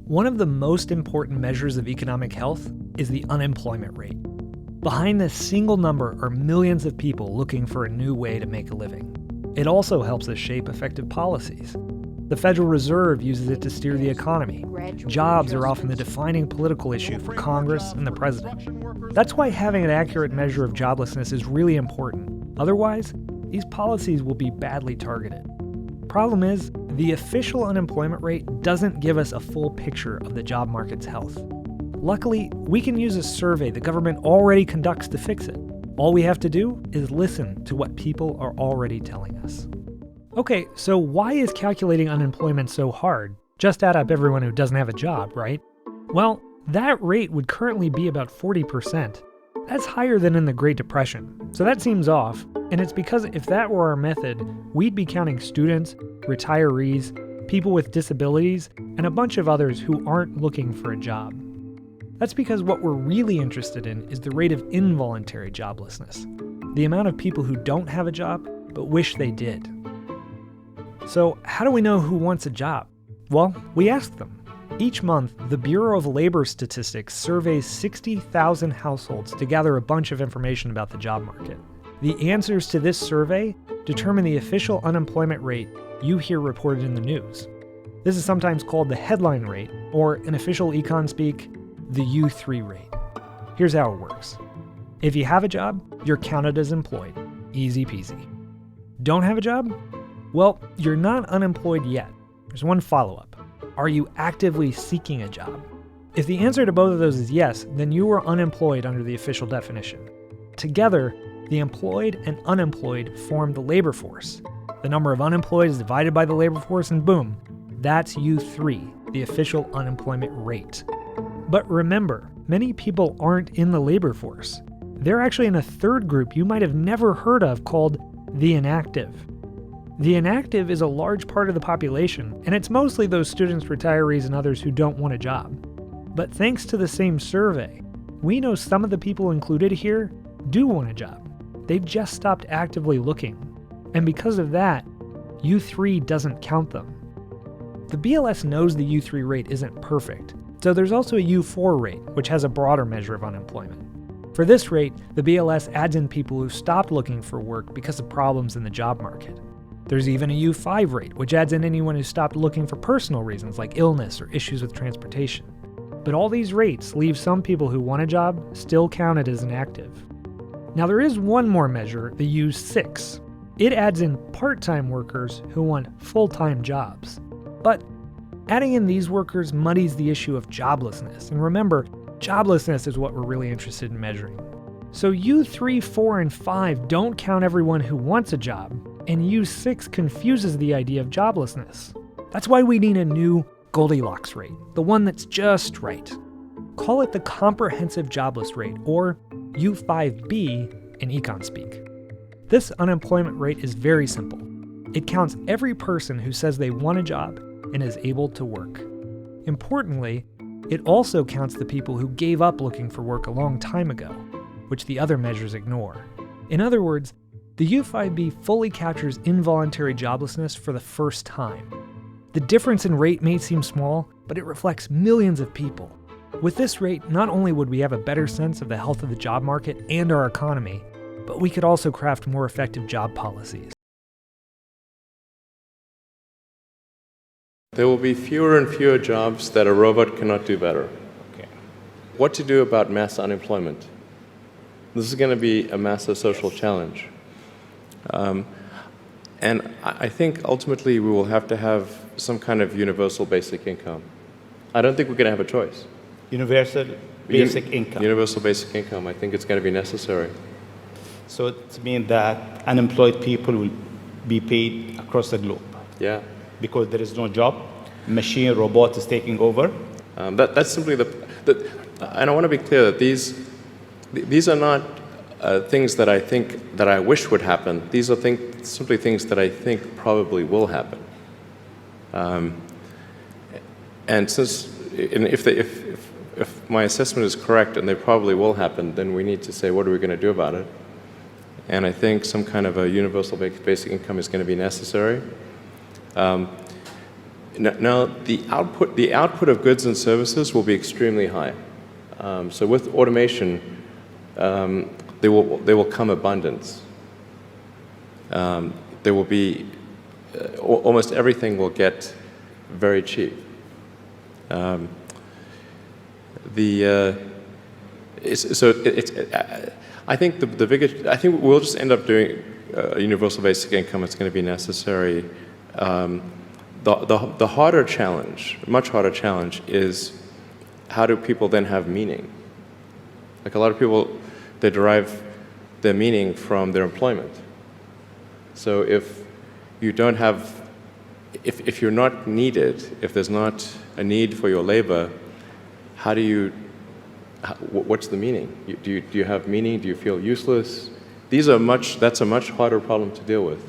One of the most important measures of economic health is the unemployment rate. Behind this single number are millions of people looking for a new way to make a living. It also helps us shape effective policies. The Federal Reserve uses it to steer the economy. Jobs are often the defining political issue for Congress and the president. That's why having an accurate measure of joblessness is really important. Otherwise, these policies will be badly targeted. Problem is, the official unemployment rate doesn't give us a full picture of the job market's health. Luckily, we can use a survey the government already conducts to fix it. All we have to do is listen to what people are already telling us. Okay, so why is calculating unemployment so hard? Just add up everyone who doesn't have a job, right? Well, that rate would currently be about 40%. That's higher than in the Great Depression, so that seems off, and it's because if that were our method, we'd be counting students, retirees, people with disabilities, and a bunch of others who aren't looking for a job. That's because what we're really interested in is the rate of involuntary joblessness, the amount of people who don't have a job but wish they did. So how do we know who wants a job? Well, we ask them. Each month, the Bureau of Labor Statistics surveys 60,000 households to gather a bunch of information about the job market. The answers to this survey determine the official unemployment rate you hear reported in the news. This is sometimes called the headline rate, or in official econ speak, the U3 rate. Here's how it works. If you have a job, you're counted as employed. Easy peasy. Don't have a job? Well, you're not unemployed yet. There's one follow-up. Are you actively seeking a job? If the answer to both of those is yes, then you are unemployed under the official definition. Together, the employed and unemployed form the labor force. The number of unemployed is divided by the labor force, and boom, that's U3, the official unemployment rate. But remember, many people aren't in the labor force. They're actually in a third group you might have never heard of called the inactive. The inactive is a large part of the population, and it's mostly those students, retirees, and others who don't want a job. But thanks to the same survey, we know some of the people included here do want a job. They've just stopped actively looking. And because of that, U3 doesn't count them. The BLS knows the U3 rate isn't perfect, so there's also a U4 rate, which has a broader measure of unemployment. For this rate, the BLS adds in people who stopped looking for work because of problems in the job market. There's even a U5 rate, which adds in anyone who stopped looking for personal reasons like illness or issues with transportation. But all these rates leave some people who want a job still counted as inactive. Now there is one more measure, the U6. It adds in part-time workers who want full-time jobs. But adding in these workers muddies the issue of joblessness. And remember, joblessness is what we're really interested in measuring. So U3, 4, and 5 don't count everyone who wants a job, and U6 confuses the idea of joblessness. That's why we need a new Goldilocks rate, the one that's just right. Call it the comprehensive jobless rate, or U5B in econ speak. This unemployment rate is very simple. It counts every person who says they want a job and is able to work. Importantly, it also counts the people who gave up looking for work a long time ago, which the other measures ignore. In other words, the U5B fully captures involuntary joblessness for the first time. The difference in rate may seem small, but it reflects millions of people. With this rate, not only would we have a better sense of the health of the job market and our economy, but we could also craft more effective job policies. There will be fewer and fewer jobs that a robot cannot do better. Okay. What to do about mass unemployment? This is going to be a massive social challenge. And I think ultimately we will have to have some kind of universal basic income. I don't think we're going to have a choice. Universal basic income. Universal basic income. I think it's going to be necessary. So it means that unemployed people will be paid across the globe. Yeah. Because there is no job, machine, robot is taking over. That's simply and I want to be clear that these are not things that I think that I wish would happen. These are simply things that I think probably will happen. And if my assessment is correct and they probably will happen, then we need to say, what are we going to do about it? And I think some kind of a universal basic income is going to be necessary. Now, the output of goods and services will be extremely high. So with automation, there will come abundance. There will be almost everything will get very cheap. I think I think we'll just end up doing a universal basic income. It's going to be necessary. The harder challenge, much harder challenge, is how do people then have meaning? Like a lot of people, they derive their meaning from their employment. So if you don't have, if you're not needed, if there's not a need for your labor, how do you, what's the meaning? Do you have meaning? Do you feel useless? That's a much harder problem to deal with.